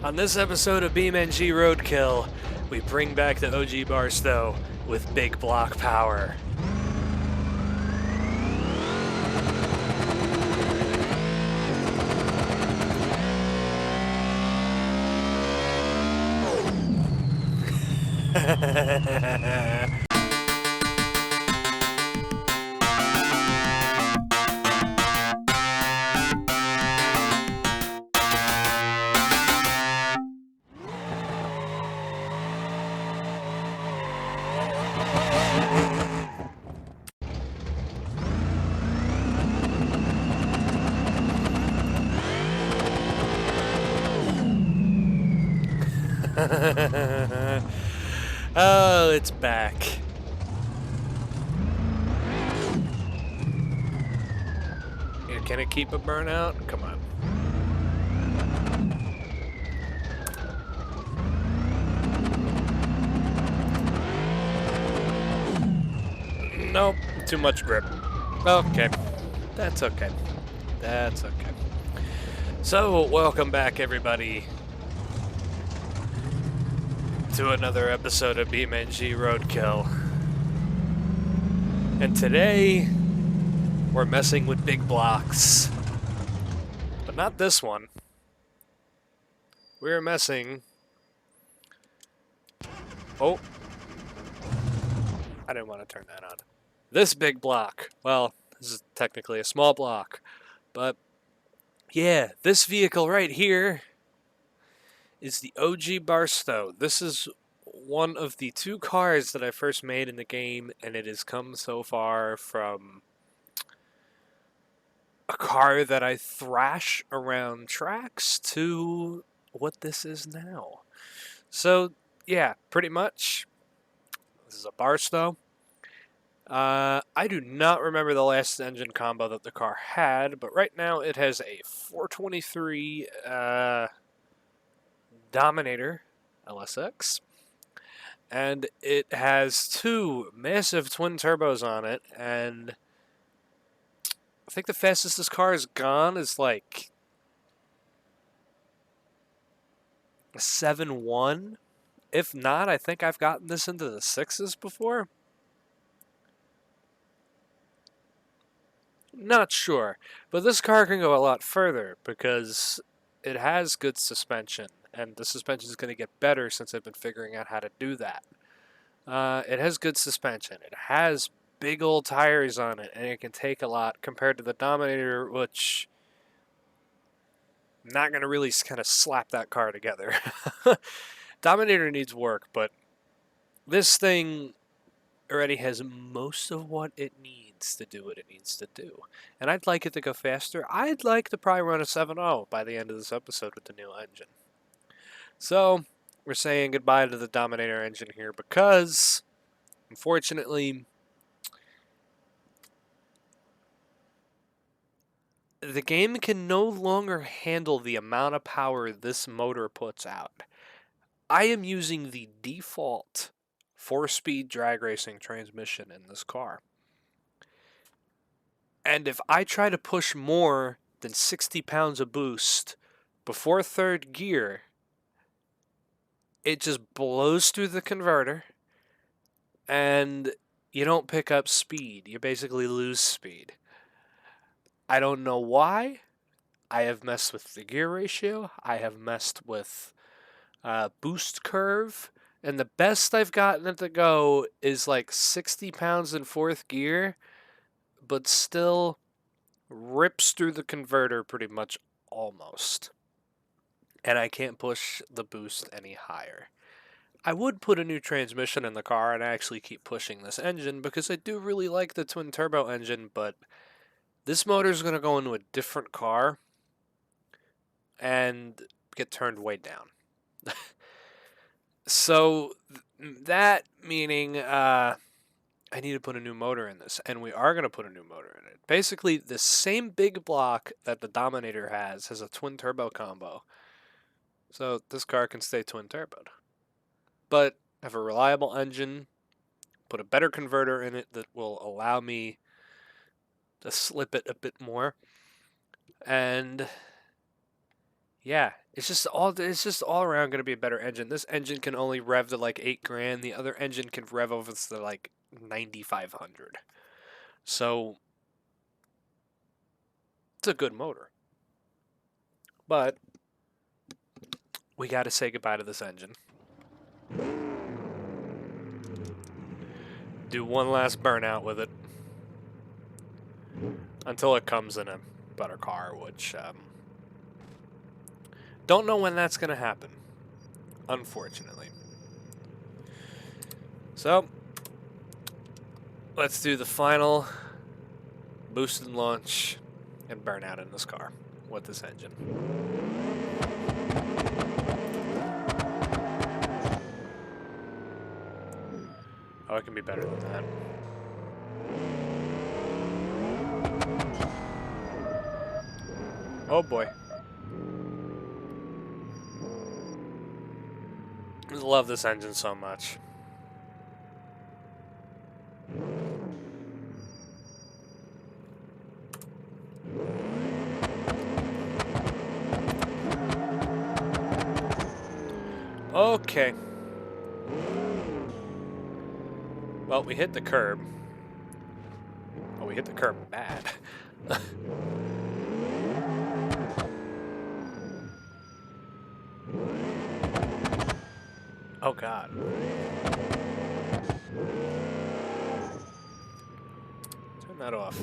On this episode of BeamNG Roadkill, we bring back the OG Barstow with big block power. Oh, it's back. Yeah, can it keep a burnout? Come on. Nope, too much grip. Okay, that's okay. That's okay. So, welcome back, everybody, to another episode of BeamNG Roadkill. And today, we're messing with big blocks. But not this one. We're messing... Oh. I didn't want to turn that on. This big block. Well, this is technically a small block. But, yeah, this vehicle right here is the OG Barstow. This is one of the two cars that I first made in the game, and it has come so far from a car that I thrash around tracks to what this is now. So, yeah, pretty much, this is a Barstow. I do not remember the last engine combo that the car had, but right now it has a 423 Dominator LSX, and it has two massive twin turbos on it, and I think the fastest this car has gone is like a 7.1. If not, I think I've gotten this into the 6s before. Not sure, but this car can go a lot further because it has good suspension, and the suspension is going to get better since I've been figuring out how to do that. It has good suspension. It has big old tires on it, and it can take a lot compared to the Dominator, which I'm not going to really kind of slap that car together. Dominator needs work, but this thing already has most of what it needs to do what it needs to do. And I'd like it to go faster. I'd like to probably run a 7.0 by the end of this episode with the new engine. So, we're saying goodbye to the Dominator engine here because, unfortunately, the game can no longer handle the amount of power this motor puts out. I am using the default 4-speed drag racing transmission in this car. And if I try to push more than 60 pounds of boost before third gear, it just blows through the converter and you don't pick up speed. You basically lose speed. I don't know why. I have messed with the gear ratio. I have messed with boost curve. And the best I've gotten it to go is like 60 pounds in fourth gear, but still rips through the converter pretty much almost. And I can't push the boost any higher. I would put a new transmission in the car and actually keep pushing this engine because I do really like the twin turbo engine, but this motor is going to go into a different car and get turned way down. So that meaning I need to put a new motor in this, and we are going to put a new motor in it. Basically, the same big block that the Dominator has a twin turbo combo. So this car can stay twin turboed. But have a reliable engine, put a better converter in it that will allow me to slip it a bit more. And Yeah, it's just all around going to be a better engine. This engine can only rev to like 8 grand. The other engine can rev over to like 9,500. So it's a good motor. But we got to say goodbye to this engine. Do one last burnout with it until it comes in a better car, which don't know when that's going to happen, unfortunately. So let's do the final boost and launch and burnout in this car with this engine. Oh, it can be better than that. Oh boy. I love this engine so much. Okay. Well, we hit the curb. Oh, we hit the curb bad. Oh, God. Turn that off.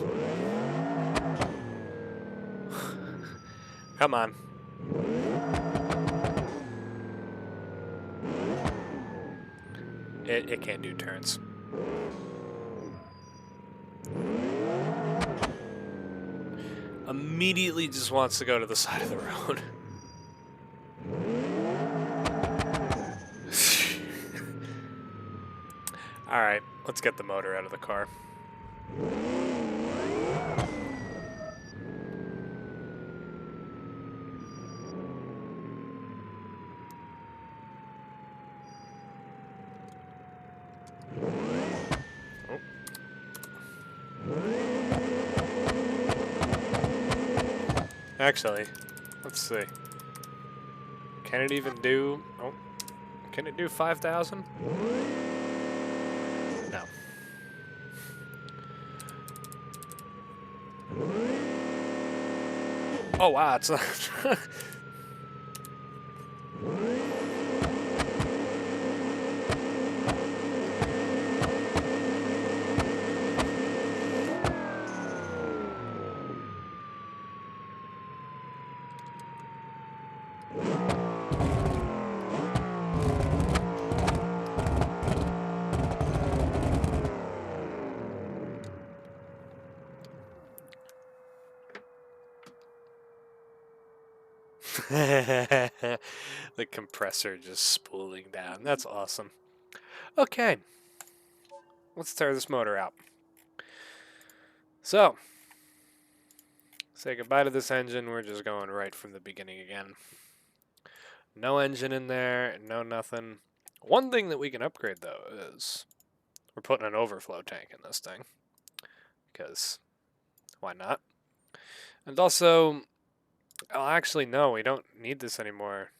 Come on. It can't do turns. Immediately just wants to go to the side of the road. Alright, let's get the motor out of the car. Actually, let's see. Can it even do... Oh. Can it do 5,000? No. Oh, wow. It's not... The compressor just spooling down. That's awesome. Okay. Let's tear this motor out. So, say goodbye to this engine. We're just going right from the beginning again. No engine in there, no nothing. One thing that we can upgrade, though, is we're putting an overflow tank in this thing. Because, why not? And also, oh, actually, no, we don't need this anymore.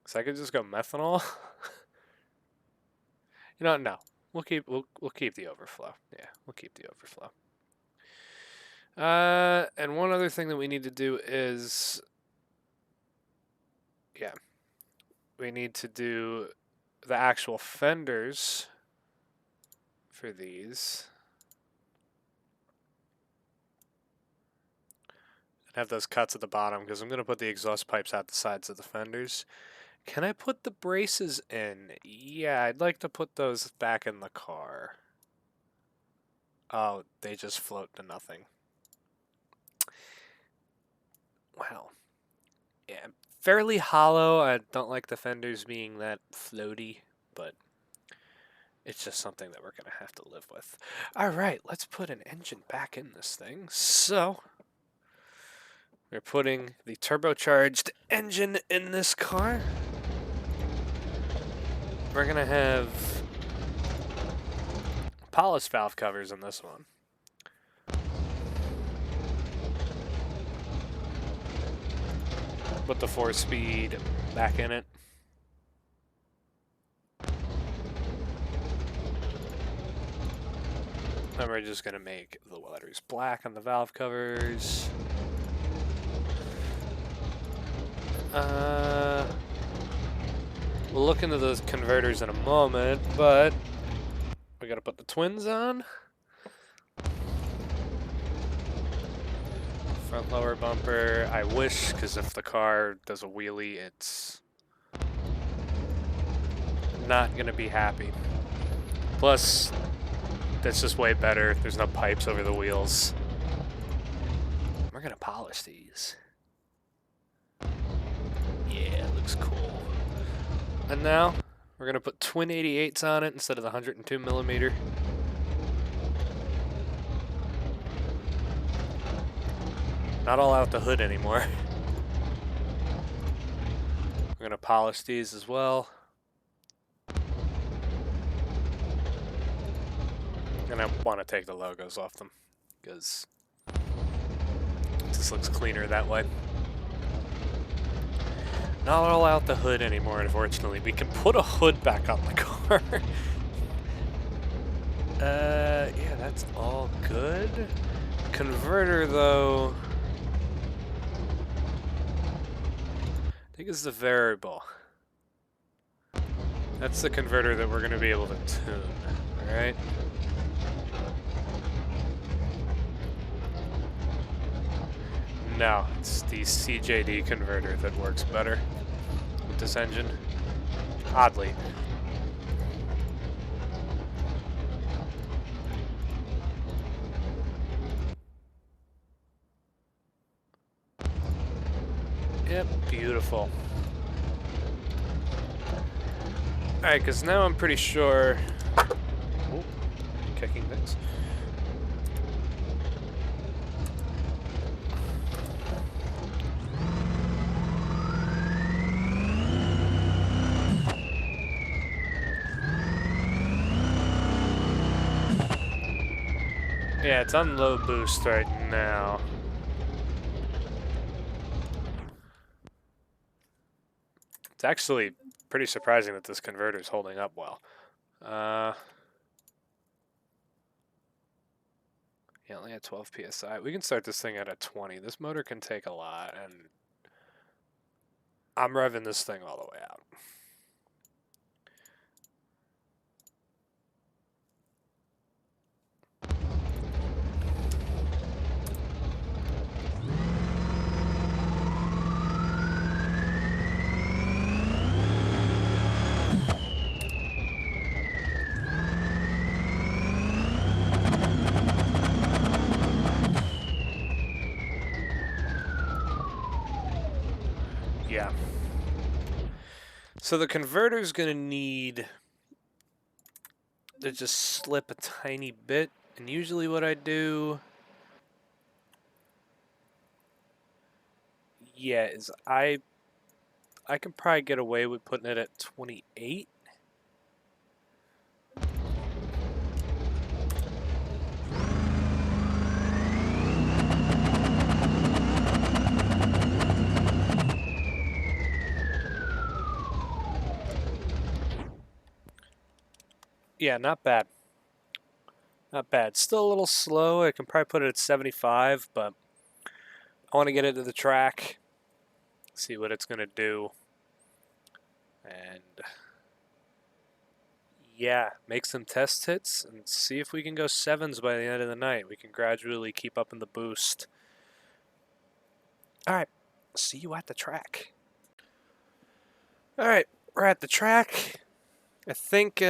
So I could just go methanol. You know, no. We'll keep the overflow. Yeah, we'll keep the overflow. And one other thing that we need to do is, yeah, we need to do the actual fenders for these. And have those cuts at the bottom because I'm going to put the exhaust pipes out the sides of the fenders. Can I put the braces in? Yeah, I'd like to put those back in the car. Oh, they just float to nothing. Wow. Yeah, fairly hollow. I don't like the fenders being that floaty, but it's just something that we're going to have to live with. All right, let's put an engine back in this thing. So, we're putting the turbocharged engine in this car. We're going to have polished valve covers in this one. Put the 4-speed back in it. Then we're just gonna make the letters black on the valve covers. We'll look into those converters in a moment, but we gotta put the twins on. Front lower bumper, I wish, because if the car does a wheelie, it's not gonna be happy. Plus, that's just way better. There's no pipes over the wheels. We're gonna polish these. Yeah, it looks cool. And now, we're gonna put twin 88s on it instead of the 102mm. Not all out the hood anymore. We're gonna polish these as well. And I want to take the logos off them because it just looks cleaner that way. Not all out the hood anymore, unfortunately. We can put a hood back on the car. Yeah, that's all good. Converter, though, I think it's the variable. That's the converter that we're going to be able to tune, alright? No, it's the CJD converter that works better with this engine. Oddly. Yep, beautiful. Alright, because now I'm pretty sure... Oh, kicking things. Yeah, it's on low boost right now. It's actually pretty surprising that this converter is holding up well. Yeah, only at 12 PSI. We can start this thing at a 20. This motor can take a lot, and I'm revving this thing all the way out. Yeah. So the converter's gonna need to just slip a tiny bit, and usually what I do, yeah, is I can probably get away with putting it at 28. Yeah, not bad. Not bad. Still a little slow. I can probably put it at 75, but I want to get it to the track, see what it's going to do, and yeah, make some test hits and see if we can go 7s by the end of the night. We can gradually keep up in the boost. All right, see you at the track. All right, we're at the track. I think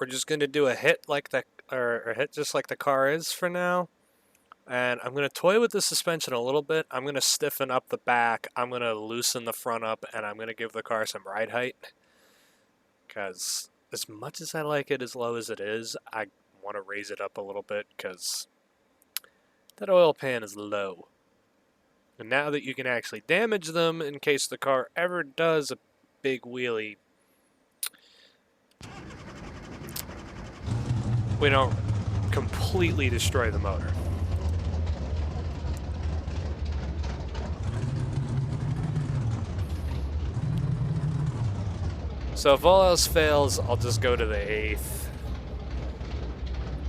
we're just going to do a hit like the or hit just like the car is for now. And I'm going to toy with the suspension a little bit. I'm going to stiffen up the back. I'm going to loosen the front up, and I'm going to give the car some ride height. Because as much as I like it as low as it is, I want to raise it up a little bit because that oil pan is low. And now that you can actually damage them in case the car ever does a big wheelie, we don't completely destroy the motor. So if all else fails, I'll just go to the 8th.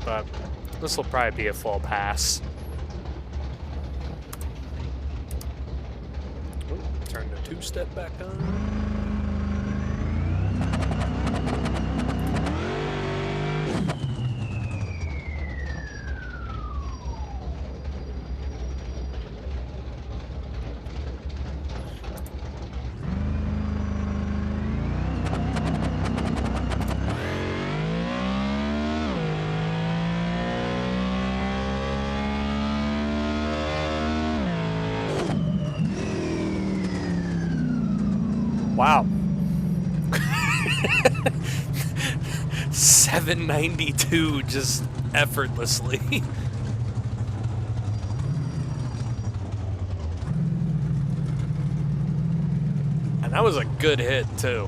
But this will probably be a full pass. Ooh, turn the two-step back on. Wow. 792 just effortlessly. And that was a good hit, too.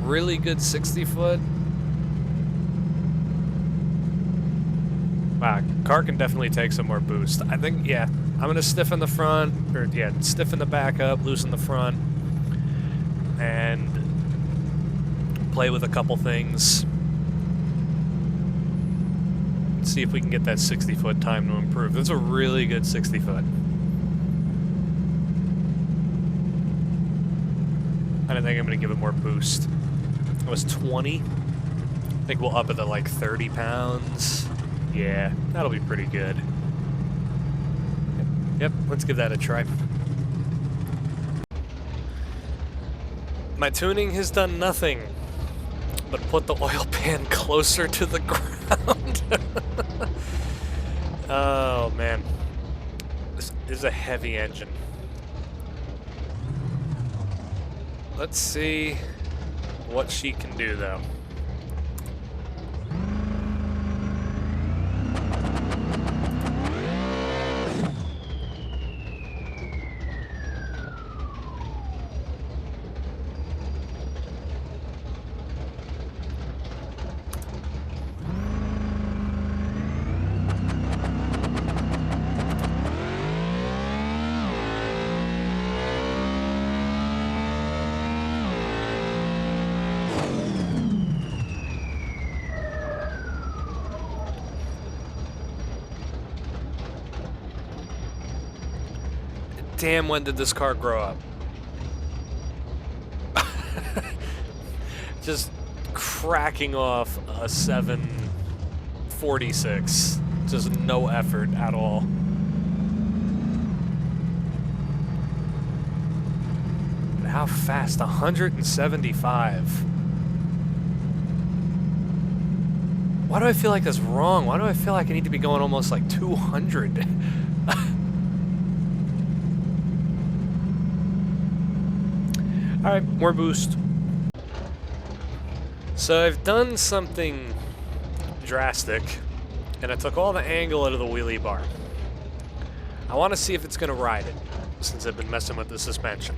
Really good 60-foot. Wow, car can definitely take some more boost. I think, yeah, I'm going to stiffen the front, or yeah, stiffen the back up, loosen the front, and play with a couple things. See if we can get that 60-foot time to improve. That's a really good 60-foot. I think I'm going to give it more boost. It was 20. I think we'll up it to like 30 pounds. Yeah, that'll be pretty good. Yep, let's give that a try. My tuning has done nothing but put the oil pan closer to the ground. Oh, man. This is a heavy engine. Let's see what she can do, though. Damn, when did this car grow up? Just cracking off a 746. Just no effort at all. And how fast? 175. Why do I feel like that's wrong? Why do I feel like I need to be going almost like 200? Alright, more boost. So I've done something drastic, and I took all the angle out of the wheelie bar. I want to see if it's going to ride it, since I've been messing with the suspension.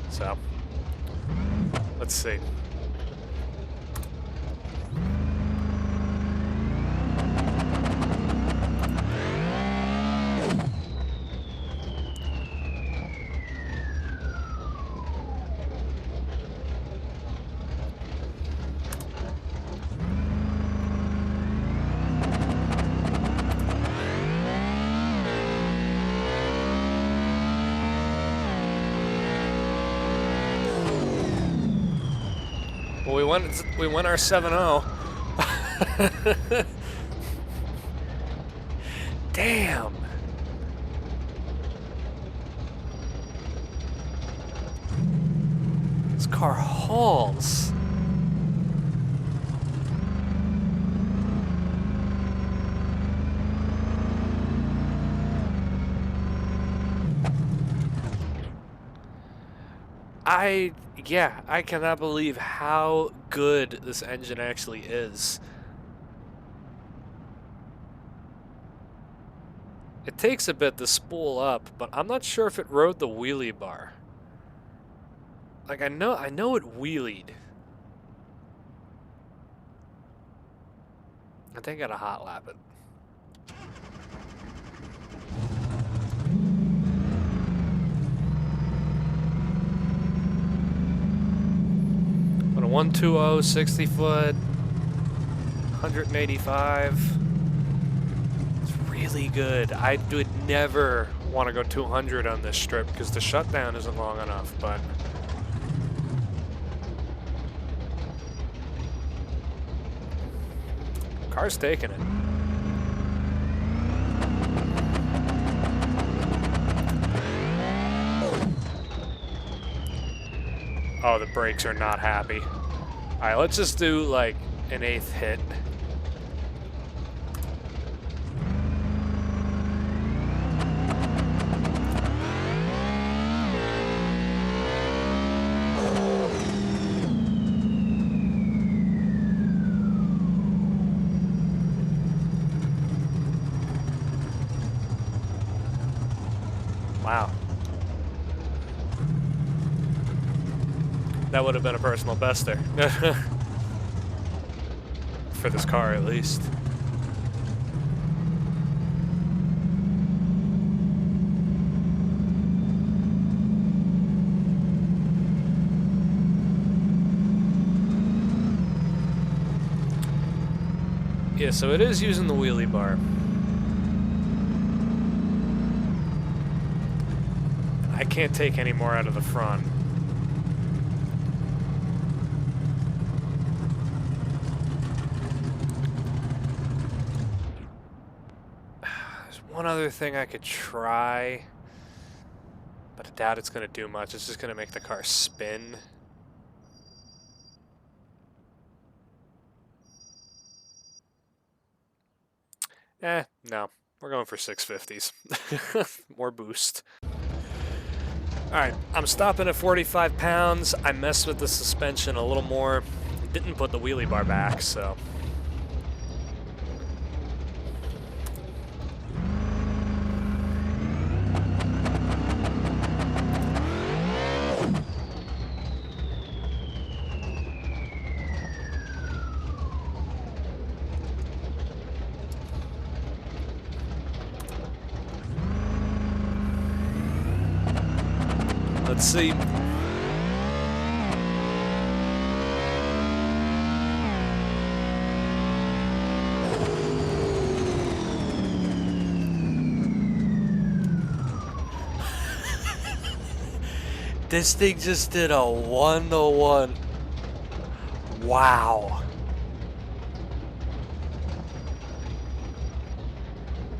So, let's see. Well, we won our 7-0. Damn. This car hauls. Yeah, I cannot believe how good this engine actually is. It takes a bit to spool up, but I'm not sure if it rode the wheelie bar. Like, I know it wheelied. I think I gotta hot lap it. 120, 60 foot, 185. It's really good. I would never want to go 200 on this strip because the shutdown isn't long enough, but car's taking it. Oh, the brakes are not happy. All right, let's just do like an 8th hit. Wow. That would have been a personal best there. For this car, at least. Yeah, so it is using the wheelie bar. I can't take any more out of the front. There's one other thing I could try, but I doubt it's going to do much. It's just going to make the car spin. No. We're going for 650s. More boost. Alright, I'm stopping at 45 pounds. I messed with the suspension a little more. Didn't put the wheelie bar back, so... Let's see. This thing just did a 1-to-1. Wow.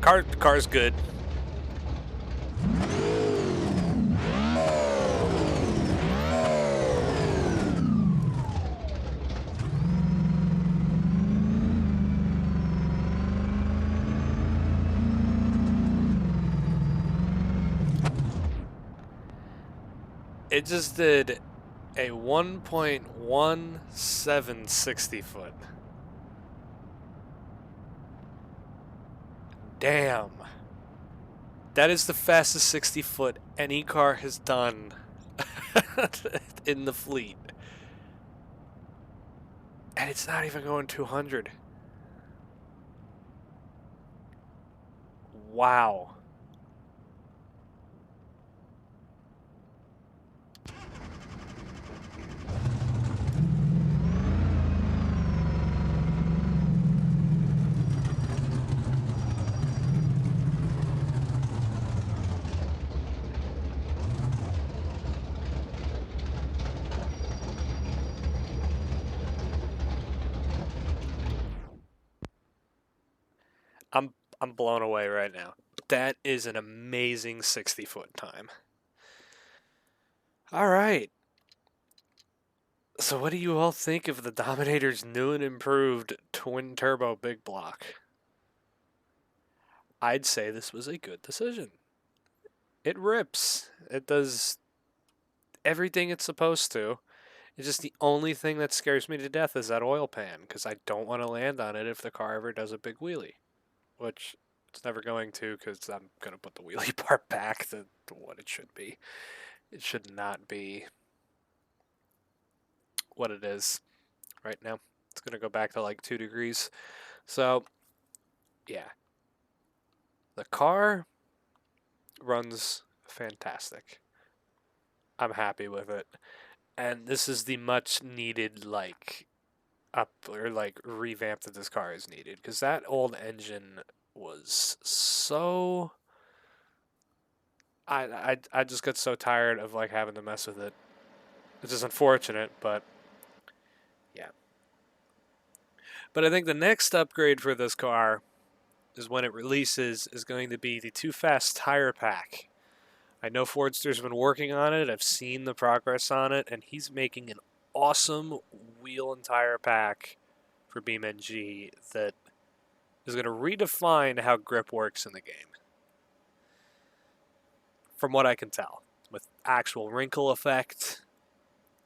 Car's good. It just did a 1.17 60 foot. Damn. That is the fastest 60 foot any car has done in the fleet. And it's not even going 200. Wow. I'm blown away right now. That is an amazing 60 foot time. All right. So what do you all think of the Dominator's new and improved twin turbo big block? I'd say this was a good decision. It rips. It does everything it's supposed to. It's just the only thing that scares me to death is that oil pan, because I don't want to land on it if the car ever does a big wheelie. Which it's never going to, because I'm going to put the wheelie bar back to what it should be. It should not be what it is right now. It's going to go back to like 2 degrees. So, yeah. The car runs fantastic. I'm happy with it. And this is the much needed like up or like revamp that this car is needed, because that old engine was so I just got so tired of like having to mess with it. It's just unfortunate, but yeah. But I think the next upgrade for this car is when it releases is going to be the Too Fast tire pack. I know Fordster's been working on it. I've seen the progress on it, and he's making an awesome wheel and tire pack for BeamNG that is going to redefine how grip works in the game. From what I can tell, with actual wrinkle effect,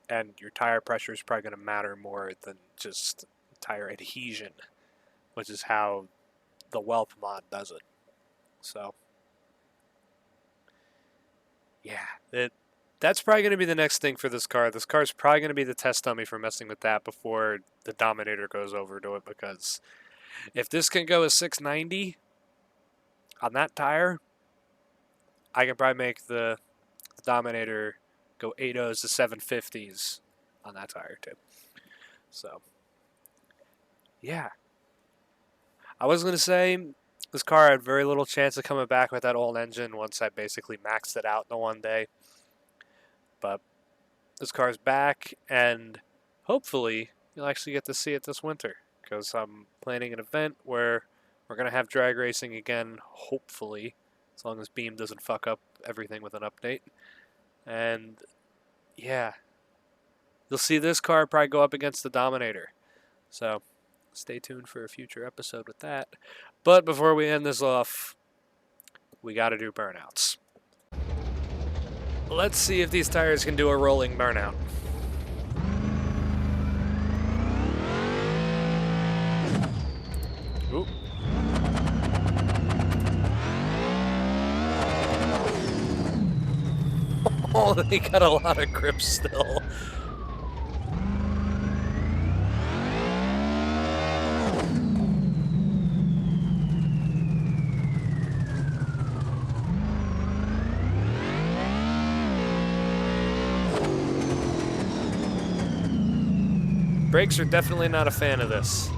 and your tire pressure is probably going to matter more than just tire adhesion, which is how the Whelp mod does it. So, yeah, that's probably going to be the next thing for this car. This car's probably going to be the test dummy for messing with that before the Dominator goes over to it, because if this can go a 690 on that tire, I can probably make the Dominator go 8.0s to 750s on that tire too. So, yeah. I was going to say this car had very little chance of coming back with that old engine once I basically maxed it out in the one day. But this car's back, and hopefully you'll actually get to see it this winter, because I'm planning an event where we're going to have drag racing again, hopefully, as long as Beam doesn't fuck up everything with an update. And yeah, you'll see this car probably go up against the Dominator. So stay tuned for a future episode with that. But before we end this off, we got to do burnouts. Let's see if these tires can do a rolling burnout. Ooh. Oh, they got a lot of grip still. Brakes are definitely not a fan of this.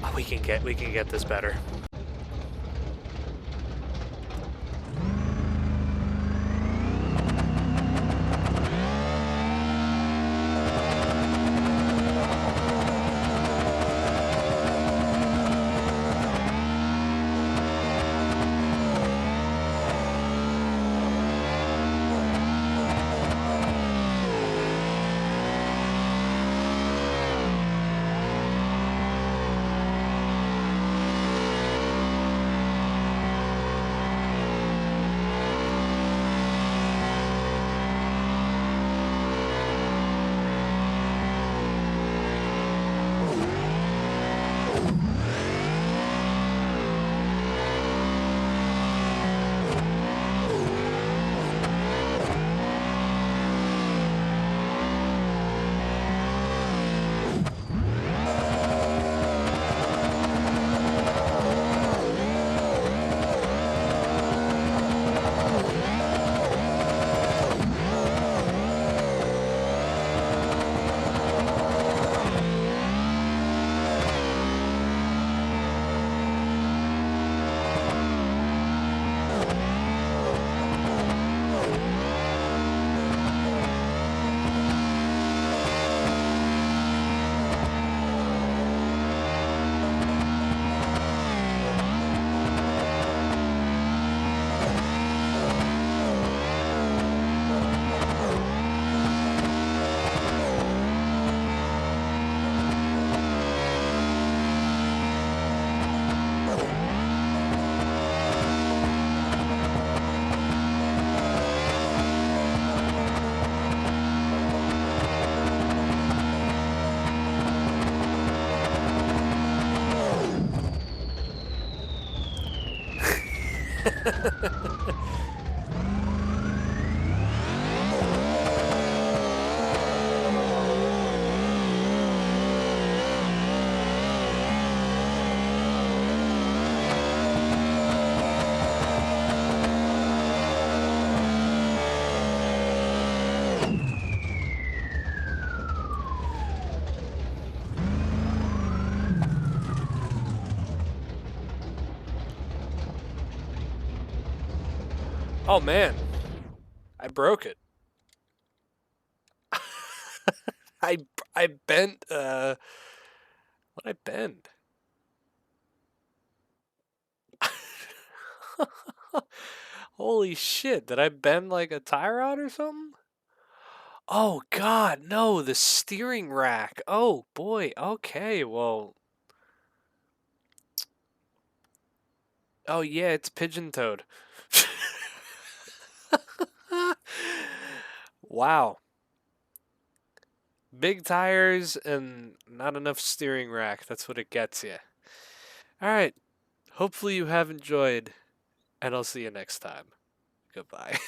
Oh, we can get this better. Oh man, I broke it. I I bent what I bend? Holy shit, did I bend like a tie rod or something? Oh god, no, the steering rack. Oh boy, okay, well. Oh yeah, it's pigeon-toed. Wow. Big tires and not enough steering rack. That's what it gets you. All right. Hopefully you have enjoyed, and I'll see you next time. Goodbye.